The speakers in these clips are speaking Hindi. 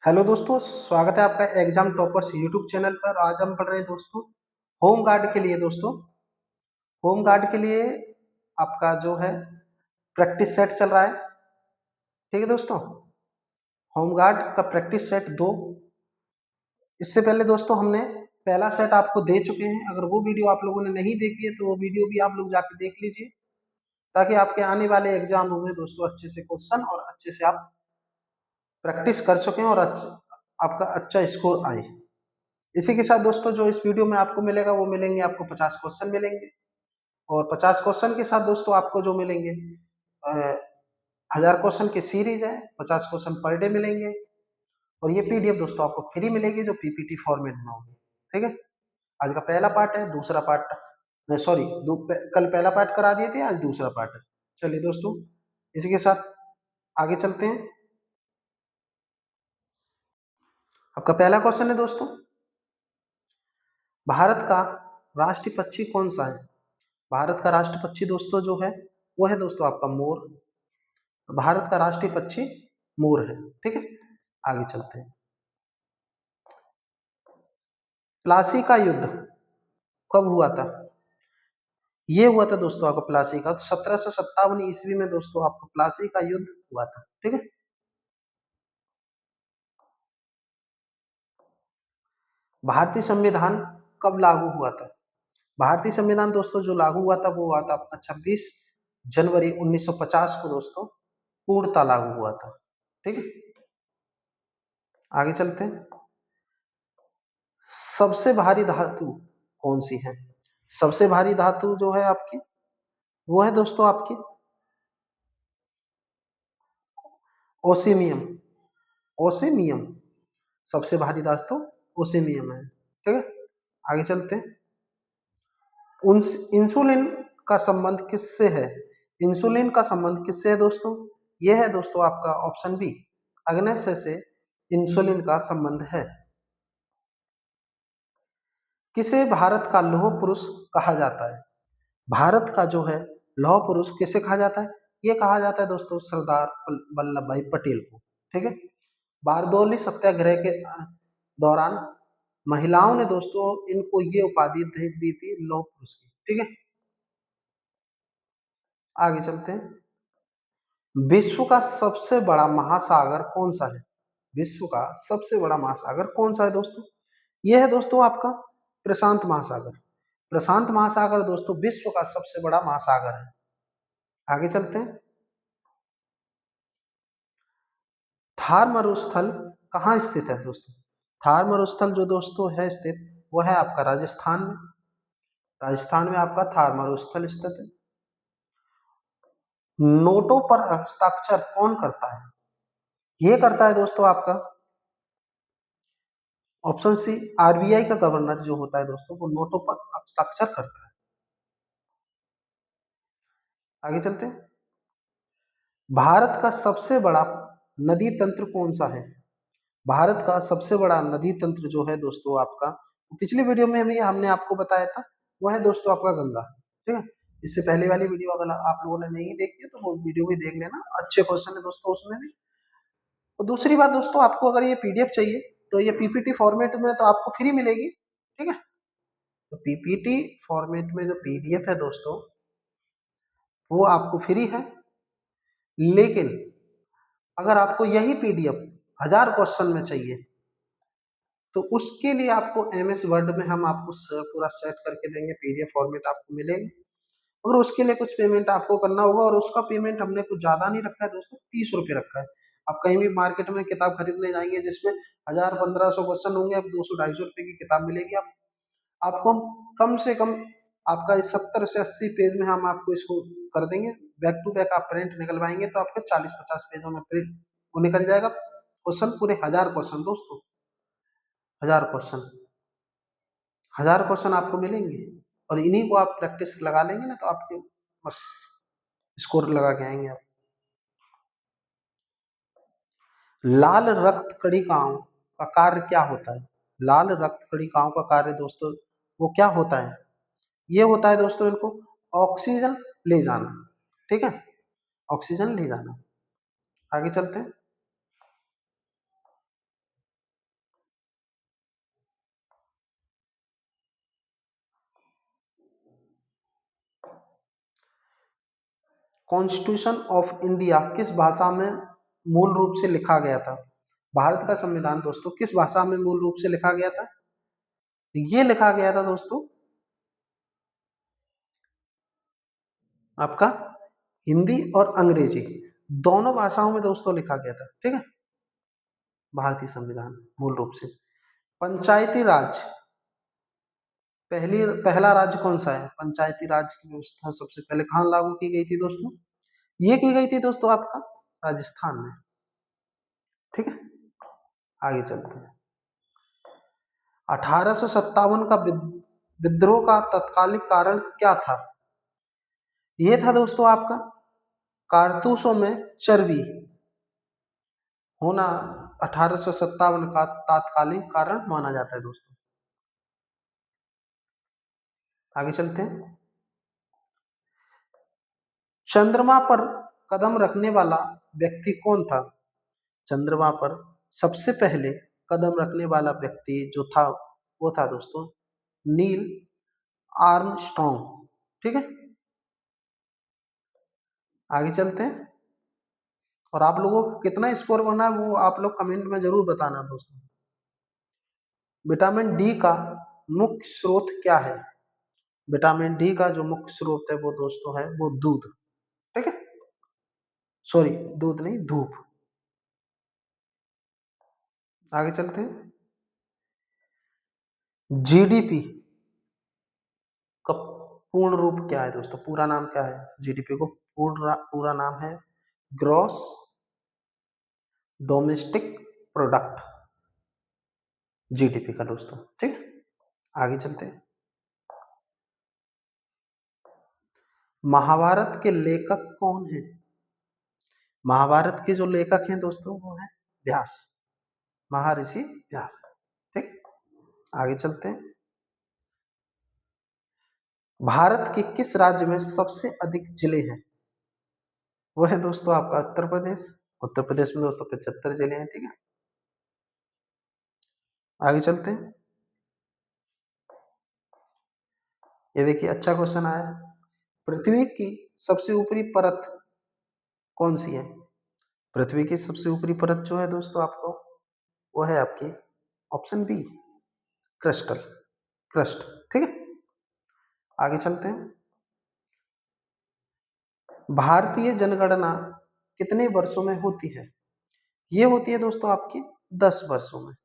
हेलो दोस्तों, स्वागत है आपका एग्जाम टॉपर्स यूट्यूब चैनल पर। आज हम पढ़ रहे हैं दोस्तों होम गार्ड के लिए। दोस्तों होम गार्ड के लिए आपका जो है प्रैक्टिस सेट चल रहा है। ठीक है दोस्तों, होम गार्ड का प्रैक्टिस सेट 2। इससे पहले दोस्तों हमने पहला सेट आपको दे चुके हैं। अगर वो वीडियो आप लोगों ने नहीं देखी है तो वो वीडियो भी आप लोग जाके देख लीजिए, ताकि आपके आने वाले एग्जाम में दोस्तों अच्छे से क्वेश्चन और अच्छे से आप प्रैक्टिस कर सकें और आपका अच्छा स्कोर आए। इसी के साथ दोस्तों जो इस वीडियो में आपको मिलेगा वो मिलेंगे आपको 50 क्वेश्चन मिलेंगे, और 50 क्वेश्चन के साथ दोस्तों आपको जो मिलेंगे 1000 क्वेश्चन की सीरीज है। 50 क्वेश्चन पर डे मिलेंगे, और ये पीडीएफ दोस्तों आपको फ्री मिलेगी जो पीपीटी फॉर्मेट में होगी। ठीक है, आज का पहला पार्ट है। दूसरा पार्ट सॉरी कल पहला पार्ट करा दिए थे, आज दूसरा पार्ट है। चलिए दोस्तों इसी के साथ आगे चलते हैं। आपका पहला क्वेश्चन है दोस्तों, भारत का राष्ट्रीय पक्षी कौन सा है? भारत का राष्ट्रीय पक्षी दोस्तों जो है वो है दोस्तों आपका मोर। भारत का राष्ट्रीय पक्षी मोर है। ठीक है, आगे चलते हैं। प्लासी का युद्ध कब हुआ था? ये हुआ था दोस्तों आपका प्लासी का 1757 ईस्वी में दोस्तों आपका प्लासी का युद्ध हुआ था। ठीक है, भारतीय संविधान कब लागू हुआ था? भारतीय संविधान दोस्तों जो लागू हुआ था वो हुआ था आपका 26 जनवरी 1950 को दोस्तों पूर्णतः लागू हुआ था। ठीक है, आगे चलते हैं। सबसे भारी धातु कौन सी है? सबसे भारी धातु जो है आपकी वो है दोस्तों आपकी ओसेमियम। ओसेमियम सबसे भारी धातु ओसेमियम है। ठीक है, आगे चलते हैं। इंसुलिन का संबंध किससे है? इंसुलिन का संबंध किससे है दोस्तों? यह है दोस्तों आपका ऑप्शन बी, अग्न्याशय से इंसुलिन का संबंध है। किसे भारत का लौह पुरुष कहा जाता है? भारत का जो है लौह पुरुष किसे कहा जाता है? ये कहा जाता है दोस्तों सरदार वल्लभ भाई पटेल को। ठीक है, बारदौली सत्याग्रह के दौरान महिलाओं ने दोस्तों इनको ये उपाधि दी थी लौह पुरुष की। ठीक है, आगे चलते हैं। विश्व का सबसे बड़ा महासागर कौन सा है? विश्व का सबसे बड़ा महासागर कौन सा है दोस्तों? यह है दोस्तों आपका प्रशांत महासागर। प्रशांत महासागर दोस्तों विश्व का सबसे बड़ा महासागर है। आगे चलते हैं। थार मरुस्थल कहाँ स्थित है दोस्तों? थार मरुस्थल जो दोस्तों है स्थित वो है आपका राजस्थान में। राजस्थान में आपका थार मरुस्थल स्थित है। नोटों पर हस्ताक्षर कौन करता है? ये करता है दोस्तों आपका ऑप्शन सी, आरबीआई का गवर्नर जो होता है दोस्तों वो नोटों पर हस्ताक्षर करता है। आगे चलते हैं। भारत का सबसे बड़ा नदी तंत्र कौन सा है? भारत का सबसे बड़ा नदी तंत्र जो है दोस्तों आपका, पिछली वीडियो में हमें हमने आपको बताया था, वो है दोस्तों आपका गंगा। ठीक है, इससे पहले वाली वीडियो अगर आप लोगों ने नहीं देखी है तो वो वीडियो भी देख लेना, अच्छे क्वेश्चन है दोस्तों उसमें भी। और दूसरी बात दोस्तों, आपको अगर ये पीडीएफ चाहिए तो ये पीपीटी फॉर्मेट में तो आपको फ्री मिलेगी। ठीक है, तो पीपीटी फॉर्मेट में जो पीडीएफ है दोस्तों वो आपको फ्री है। लेकिन अगर आपको यही पीडीएफ 1000 क्वेश्चन में चाहिए तो उसके लिए आपको एमएस वर्ड में हम आपको पूरा सेट करके देंगे, पीडीएफ फॉर्मेट आपको मिलेगी। और उसके लिए कुछ पेमेंट आपको करना होगा, और उसका पेमेंट हमने कुछ ज्यादा नहीं रखा है दोस्तों, 30 रुपये रखा है। आप कहीं भी मार्केट में किताब खरीदने जाएंगे जिसमें 1000-1500 क्वेश्चन होंगे, अब 200-250 रुपये की किताब मिलेगी। आपको हम कम से कम आपका इस 70 से 80 पेज में हम आपको इसको कर देंगे। बैक टू बैक आप प्रिंट निकलवाएंगे तो आपके 40-50 पेजों में प्रिंट वो निकल जाएगा क्वेश्चन, पूरे 1000 क्वेश्चन दोस्तों। 1000 क्वेश्चन, 1000 क्वेश्चन आपको मिलेंगे, और इन्हीं को आप प्रैक्टिस लगा लेंगे ना तो आपके मस्त स्कोर लगा के आएंगे आप। लाल रक्त कणिकाओं का कार्य क्या होता है? लाल रक्त कणिकाओं का कार्य दोस्तों वो क्या होता है? ये होता है दोस्तों इनको ऑक्सीजन ले जाना। ठीक है, ऑक्सीजन ले जाना। आगे चलते हैं। कॉन्स्टिट्यूशन ऑफ इंडिया किस भाषा में मूल रूप से लिखा गया था? भारत का संविधान दोस्तों किस भाषा में मूल रूप से लिखा गया था? ये लिखा गया था दोस्तों आपका हिंदी और अंग्रेजी दोनों भाषाओं में दोस्तों लिखा गया था। ठीक है, भारतीय संविधान मूल रूप से। पंचायती राज पहला राज्य कौन सा है? पंचायती राज की व्यवस्था सबसे पहले कहाँ लागू की गई थी दोस्तों? ये की गई थी दोस्तों आपका राजस्थान में। ठीक है, आगे चलते हैं। 1857 का विद्रोह का तत्कालिक कारण क्या था? ये था दोस्तों आपका कारतूसों में चर्बी होना 1857 का तात्कालिक कारण माना जाता है दोस्तों। आगे चलते हैं। चंद्रमा पर कदम रखने वाला व्यक्ति कौन था? चंद्रमा पर सबसे पहले कदम रखने वाला व्यक्ति जो था वो था दोस्तों नील आर्मस्ट्रॉन्ग। ठीक है, आगे चलते हैं। और आप लोगों को कितना स्कोर बना है वो आप लोग कमेंट में जरूर बताना दोस्तों। विटामिन डी का मुख्य स्रोत क्या है? विटामिन डी का जो मुख्य स्रोत है वो दोस्तों है वो दूध। ठीक है, सॉरी दूध नहीं, धूप। आगे चलते हैं। जीडीपी का पूर्ण रूप क्या है दोस्तों? पूरा नाम क्या है? जीडीपी को पूरा नाम है ग्रॉस डोमेस्टिक प्रोडक्ट, जीडीपी का दोस्तों। ठीक है, आगे चलते हैं। महाभारत के लेखक कौन है? महाभारत के जो लेखक हैं दोस्तों वो है व्यास, महर्षि व्यास। ठीक, आगे चलते हैं। भारत के किस राज्य में सबसे अधिक जिले हैं? वो है दोस्तों आपका उत्तर प्रदेश। उत्तर प्रदेश में दोस्तों 75 जिले हैं। ठीक है, आगे चलते हैं। ये देखिए अच्छा क्वेश्चन आया। पृथ्वी की सबसे ऊपरी परत कौन सी है? पृथ्वी की सबसे ऊपरी परत जो है दोस्तों आपको वो है आपकी ऑप्शन बी क्रिस्टल क्रस्ट। ठीक है, आगे चलते हैं। भारतीय जनगणना कितने वर्षों में होती है? ये होती है दोस्तों आपकी 10 वर्षों में।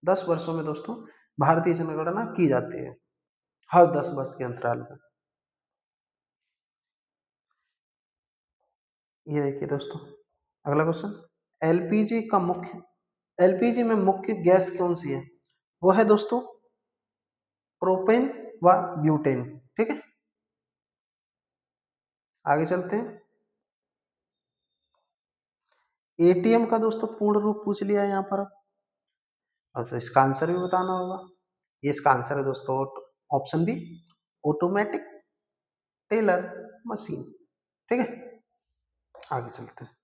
10 वर्षों में दोस्तों भारतीय जनगणना की जाती है, हर 10 वर्ष के अंतराल में। ये देखिए दोस्तों अगला क्वेश्चन। एलपीजी का मुख्य एलपीजी में मुख्य गैस कौन सी है? वो है दोस्तों प्रोपेन व ब्यूटेन। ठीक है, आगे चलते हैं। एटीएम का दोस्तों पूर्ण रूप पूछ लिया है यहाँ पर, और इसका आंसर भी बताना होगा। ये इसका आंसर है दोस्तों option B automatic teller machine. ठीक है, आगे चलते हैं।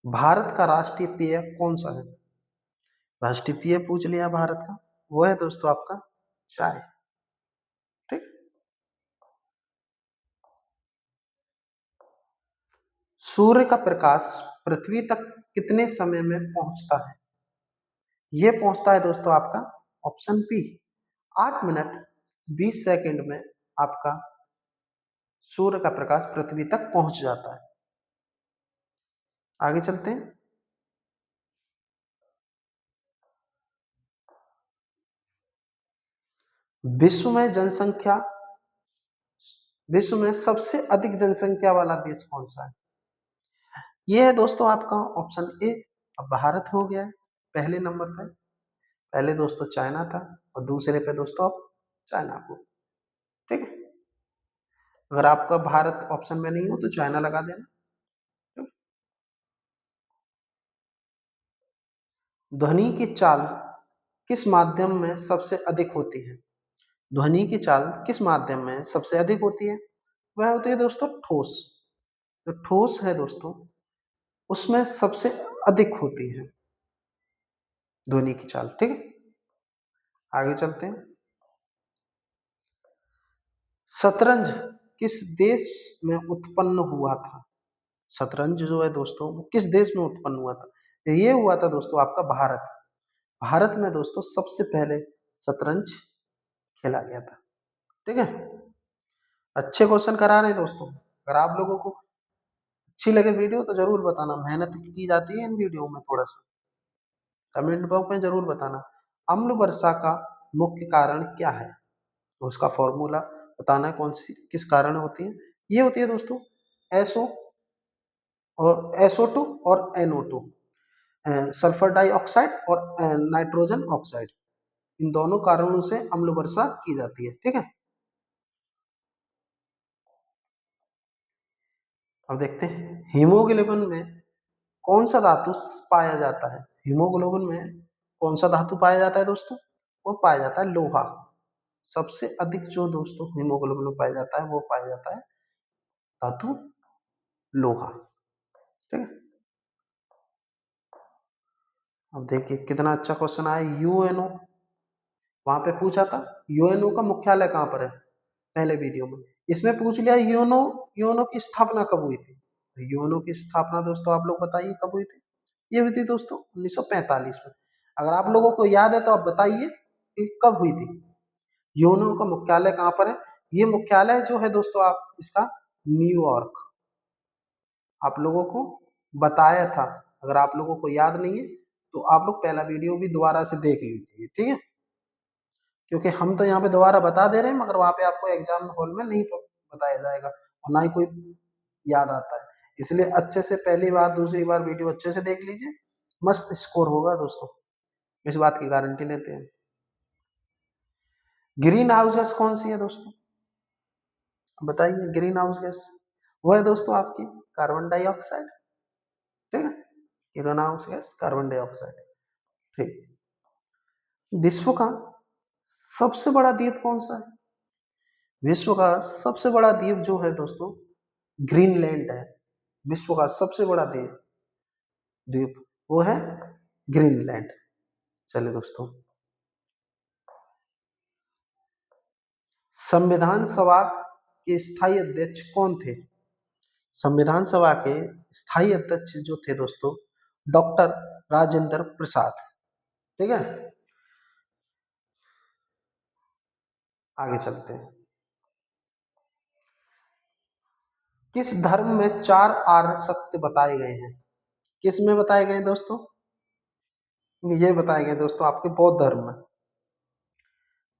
भारत का राष्ट्रीय पेय कौन सा है? राष्ट्रीय पेय पूछ लिया भारत का, वो है दोस्तों आपका चाय। ठीक, सूर्य का प्रकाश पृथ्वी तक कितने समय में पहुंचता है? ये पहुंचता है दोस्तों आपका ऑप्शन बी 8 मिनट 20 सेकंड में आपका सूर्य का प्रकाश पृथ्वी तक पहुंच जाता है। आगे चलते हैं। विश्व में जनसंख्या विश्व में सबसे अधिक जनसंख्या वाला देश कौन सा है? ये है दोस्तों आपका ऑप्शन ए। अब भारत हो गया है पहले नंबर पे। पहले दोस्तों चाइना था और दूसरे पे दोस्तों अब चाइना को। ठीक है, अगर आपका भारत ऑप्शन में नहीं हो तो चाइना लगा देना। ध्वनि की चाल किस माध्यम में सबसे अधिक होती है? ध्वनि की चाल किस माध्यम में सबसे अधिक होती है? वह होती है दोस्तों ठोस। जो ठोस है दोस्तों उसमें सबसे अधिक होती है ध्वनि की चाल। ठीक है, आगे चलते हैं। शतरंज किस देश में उत्पन्न हुआ था? शतरंज जो है दोस्तों वो किस देश में उत्पन्न हुआ था? तो ये हुआ था दोस्तों आपका भारत। भारत में दोस्तों सबसे पहले शतरंज खेला गया था। ठीक है, अच्छे क्वेश्चन करा रहे हैं दोस्तों। अगर आप लोगों को अच्छी लगे वीडियो तो जरूर बताना, मेहनत की जाती है इन वीडियो में थोड़ा सा, कमेंट बॉक्स में जरूर बताना। अम्ल वर्षा का मुख्य कारण क्या है? तो उसका फॉर्मूला बताना है, कौन सी किस कारण होती है। ये होती है दोस्तों एसओ और SO2 और NO2, सल्फर डाइऑक्साइड और नाइट्रोजन ऑक्साइड, इन दोनों कारणों से अम्ल वर्षा की जाती है। ठीक है, अब देखते हैं हीमोग्लोबिन में कौन सा धातु पाया जाता है? हीमोग्लोबिन में कौन सा धातु पाया जाता है दोस्तों? वो पाया जाता है लोहा। सबसे अधिक जो दोस्तों हीमोग्लोबिन में पाया जाता है वो पाया जाता है धातु लोहा। ठीक है, अब देखिए कितना अच्छा क्वेश्चन आया। यूएनओ वहां पे पूछा था, यूएनओ का मुख्यालय कहाँ पर है पहले वीडियो में। इसमें पूछ लिया यूएनओ, यूएनओ की स्थापना कब हुई थी? यूएनओ की स्थापना दोस्तों आप लोग बताइए कब हुई थी? ये हुई थी दोस्तों 1945 में। अगर आप लोगों को याद है तो आप बताइए कि कब हुई थी। यूएनओ का मुख्यालय कहाँ पर है? ये मुख्यालय जो है दोस्तों आप इसका न्यूयॉर्क, आप लोगों को बताया था। अगर आप लोगों को याद नहीं है तो आप लोग पहला वीडियो भी दोबारा से देख लीजिए। ठीक है, क्योंकि हम तो यहाँ पे दोबारा बता दे रहे हैं मगर वहां पे आपको एग्जाम हॉल में नहीं बताया जाएगा और ना ही कोई याद आता है। इसलिए अच्छे से पहली बार दूसरी बार वीडियो अच्छे से देख लीजिए, मस्त स्कोर होगा दोस्तों, इस बात की गारंटी लेते हैं। ग्रीन हाउस गैस कौन सी है दोस्तों? बताइए ग्रीन हाउस गैस, वो है दोस्तों आपकी कार्बन डाइऑक्साइड। ठीक है, green house gas carbon dioxide. ठीक, विश्व का सबसे बड़ा द्वीप कौन सा है? विश्व का सबसे बड़ा द्वीप जो है दोस्तों ग्रीनलैंड है। विश्व का सबसे बड़ा द्वीप द्वीप वो है ग्रीनलैंड। चलिए दोस्तों, संविधान सभा के स्थायी अध्यक्ष कौन थे? संविधान सभा के स्थायी अध्यक्ष जो थे दोस्तों डॉक्टर राजेंद्र प्रसाद। ठीक है, आगे चलते हैं। किस धर्म में चार आर्य सत्य बताए गए हैं? किस में बताए गए हैं दोस्तों? ये बताए गए दोस्तों आपके बौद्ध धर्म में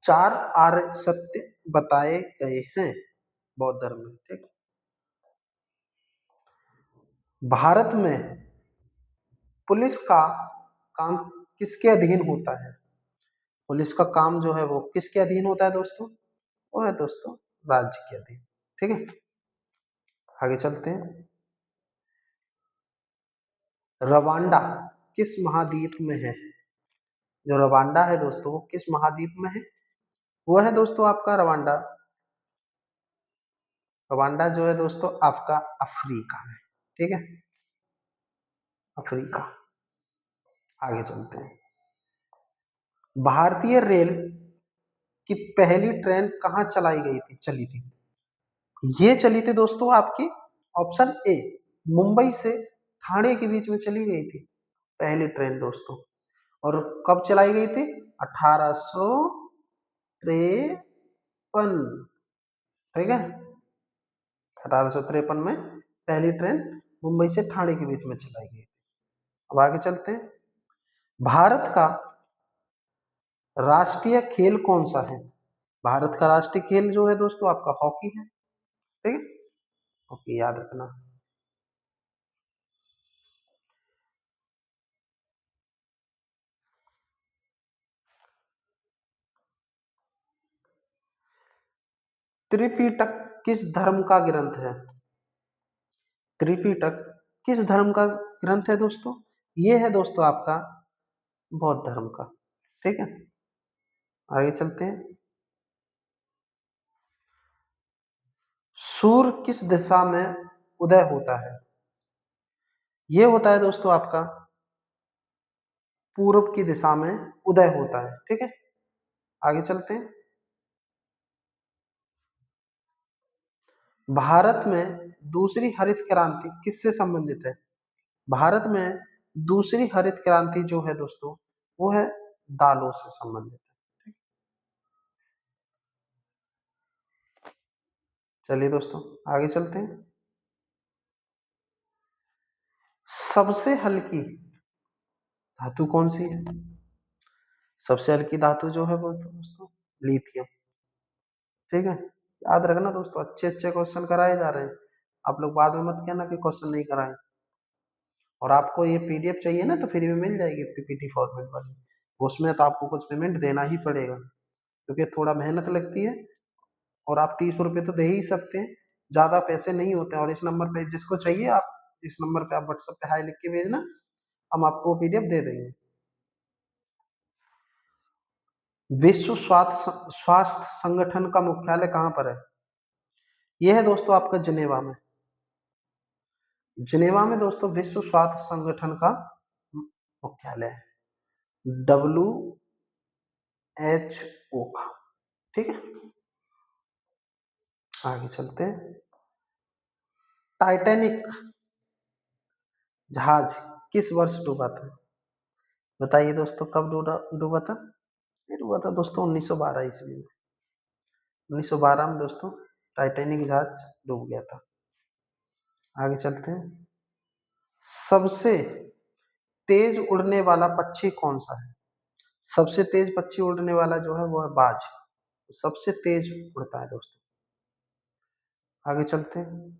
चार आर्य सत्य बताए गए हैं, बौद्ध धर्म में। ठीक, भारत में पुलिस का काम किसके अधीन होता है? पुलिस का काम जो है वो किसके अधीन होता है दोस्तों? वो है दोस्तों राज्य के अधीन। ठीक है, आगे चलते हैं। रवांडा किस महाद्वीप में है? जो रवांडा है दोस्तों वो किस महाद्वीप में है? वो है दोस्तों आपका रवांडा, रवांडा जो है दोस्तों आपका अफ्रीका में। ठीक है, अफ्रीका। आगे चलते हैं। भारतीय रेल की पहली ट्रेन कहाँ चलाई गई थी, चली थी? ये चली थी दोस्तों आपकी ऑप्शन ए मुंबई से ठाणे के बीच में चली गई थी पहली ट्रेन दोस्तों। और कब चलाई गई थी? 1853। ठीक है, 1853 में पहली ट्रेन मुंबई से ठाणे के बीच में चलाई गई थी। अब आगे चलते हैं। भारत का राष्ट्रीय खेल कौन सा है? भारत का राष्ट्रीय खेल जो है दोस्तों आपका हॉकी है। ठीक है, हॉकी याद रखना। त्रिपिटक किस धर्म का ग्रंथ है? त्रिपिटक किस धर्म का ग्रंथ है दोस्तों? ये है दोस्तों आपका बौद्ध धर्म का। ठीक है, आगे चलते हैं। सूर्य किस दिशा में उदय होता है? ये होता है दोस्तों आपका पूर्व की दिशा में उदय होता है। ठीक है, आगे चलते हैं। भारत में दूसरी हरित क्रांति किससे संबंधित है? भारत में दूसरी हरित क्रांति जो है दोस्तों, वो है दालों से संबंधित है। चलिए दोस्तों आगे चलते हैं। सबसे हल्की धातु कौन सी है? सबसे हल्की धातु जो है वो दोस्तों लिथियम। ठीक है, याद रखना दोस्तों, अच्छे अच्छे क्वेश्चन कराए जा रहे हैं। आप लोग बाद में मत कहना कि क्वेश्चन नहीं कराए। और आपको ये पीडीएफ चाहिए ना तो फ्री में मिल जाएगी, पीपीटी फॉर्मेट वाली। उसमें तो आपको कुछ पेमेंट देना ही पड़ेगा, क्योंकि थोड़ा मेहनत लगती है। और आप 30 रुपये तो दे ही सकते हैं, ज्यादा पैसे नहीं होते हैं। और इस नंबर पे जिसको चाहिए, आप इस नंबर पे आप व्हाट्सएप पे हाई लिख के भेजना, हम आपको पीडीएफ दे देंगे। विश्व स्वास्थ्य संगठन का मुख्यालय कहाँ पर है? यह है दोस्तों आपका जिनेवा में। जिनेवा में दोस्तों विश्व स्वास्थ्य संगठन का मुख्यालय है, WHO का। ठीक है, आगे चलते हैं। टाइटैनिक जहाज किस वर्ष डूबा था? बताइए दोस्तों, कब डूबा डूबा था? ये डूबा था दोस्तों 1912 ईस्वी में। 1912 में दोस्तों टाइटैनिक जहाज डूब गया था। आगे चलते हैं। सबसे तेज उड़ने वाला पक्षी कौन सा है? सबसे तेज पक्षी उड़ने वाला जो है वो है बाज। सबसे तेज उड़ता है दोस्तों। आगे चलते हैं।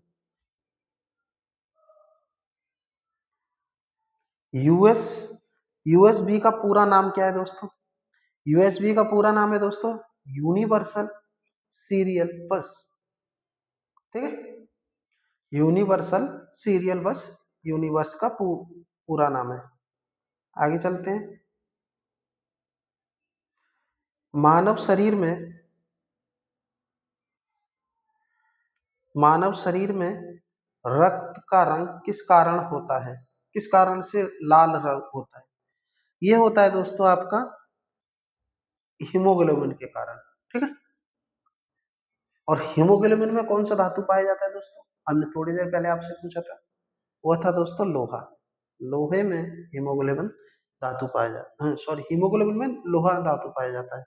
यूएस यूएसबी का पूरा नाम क्या है दोस्तों? यूएसबी का पूरा नाम है दोस्तों यूनिवर्सल सीरियल बस। ठीक है, यूनिवर्सल सीरियल बस यूनिवर्स का पूरा नाम है। आगे चलते हैं। मानव शरीर में मानव शरीर में रक्त का रंग किस कारण होता है? किस कारण से लाल रंग होता है? ये होता है दोस्तों आपका हीमोग्लोबिन के कारण। ठीक है, और हीमोग्लोबिन में कौन सा धातु पाया जाता है दोस्तों? हमने थोड़ी देर पहले आपसे पूछा था, वो था दोस्तों लोहा। लोहे में हीमोग्लोबिन धातु पाया जाता है, सॉरी हीमोग्लोबिन में लोहा धातु पाया जाता है।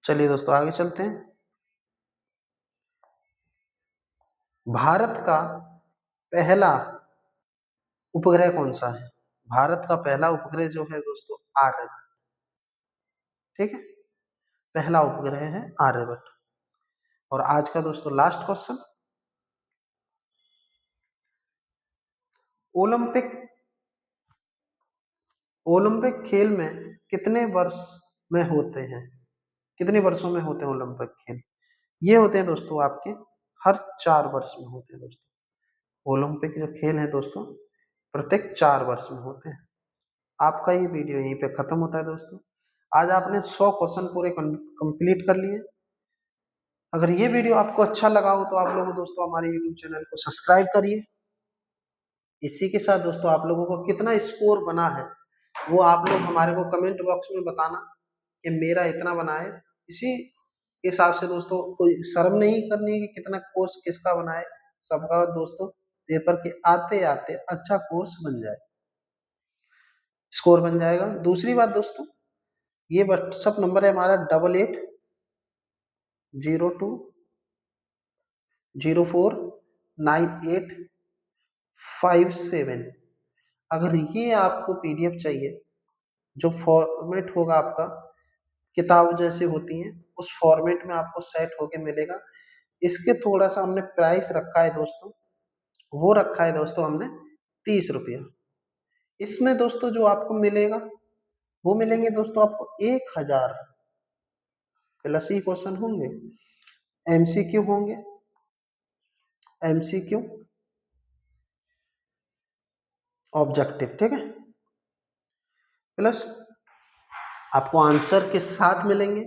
चलिए दोस्तों आगे चलते हैं। भारत का पहला उपग्रह कौन सा है? भारत का पहला उपग्रह जो है दोस्तों आर्यभट्ट। ठीक है, पहला उपग्रह है आर्यभट्ट। और आज का दोस्तों लास्ट क्वेश्चन। ओलंपिक ओलंपिक खेल में कितने वर्ष में होते हैं? कितने वर्षों में होते हैं ओलंपिक खेल? ये होते हैं दोस्तों आपके हर 4 वर्ष में होते हैं दोस्तों। ओलंपिक जो खेल है दोस्तों प्रत्येक 4 वर्ष में होते हैं। आपका ये वीडियो यहीं पे खत्म होता है दोस्तों। आज आपने 100 क्वेश्चन पूरे कंप्लीट कर लिए। अगर ये वीडियो आपको अच्छा लगा हो तो आप लोग दोस्तों हमारे यूट्यूब चैनल को सब्सक्राइब करिए। इसी के साथ दोस्तों आप लोगों को कितना स्कोर बना है वो आप लोग हमारे को कमेंट बॉक्स में बताना कि मेरा इतना बना है। इसी के हिसाब से दोस्तों कोई शर्म नहीं करनी है कि कितना कोर्स किसका बना है। सबका दोस्तों पेपर के आते आते अच्छा कोर्स बन जाए, स्कोर बन जाएगा। दूसरी बात दोस्तों, ये व्हाट्सअप नंबर है हमारा 8802049857। अगर ये आपको पीडीएफ चाहिए, जो फॉर्मेट होगा आपका किताब जैसे होती हैं उस फॉर्मेट में आपको सेट होके मिलेगा। इसके थोड़ा सा हमने प्राइस रखा है दोस्तों, वो रखा है दोस्तों हमने 30 रुपया। इसमें दोस्तों जो आपको मिलेगा वो मिलेंगे दोस्तों आपको 1000 प्लस ही क्वेश्चन होंगे, एमसीक्यू होंगे, एमसीक्यू ऑब्जेक्टिव। ठीक है, प्लस आपको आंसर के साथ मिलेंगे।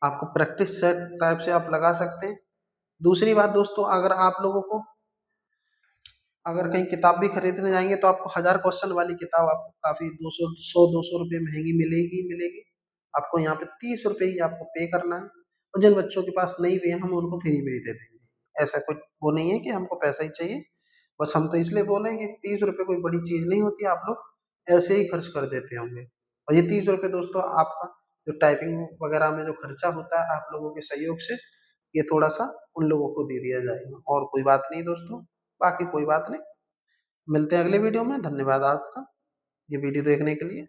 आपको प्रैक्टिस सेट टाइप से आप लगा सकते हैं। दूसरी बात दोस्तों, अगर आप लोगों को अगर कहीं किताब भी खरीदने जाएंगे तो आपको 1000 क्वेश्चन वाली किताब आपको काफी 200 100 200 रुपये महंगी मिलेगी। आपको यहाँ पे 30 रुपये ही आपको पे करना है। और जिन बच्चों के पास नहीं भी है हम उनको फ्री में ही दे देंगे। ऐसा कुछ वो नहीं है कि हमको पैसा ही चाहिए। बस हम तो इसलिए बोल रहे हैं कि 30 रुपये कोई बड़ी चीज़ नहीं होती, आप लोग ऐसे ही खर्च कर देते होंगे। और ये 30 रुपये दोस्तों आपका जो टाइपिंग वगैरह में जो खर्चा होता है आप लोगों के सहयोग से, ये थोड़ा सा उन लोगों को दे दिया जाएगा, और कोई बात नहीं दोस्तों। बाकी कोई बात नहीं, मिलते हैं अगले वीडियो में। धन्यवाद आपका ये वीडियो देखने के लिए।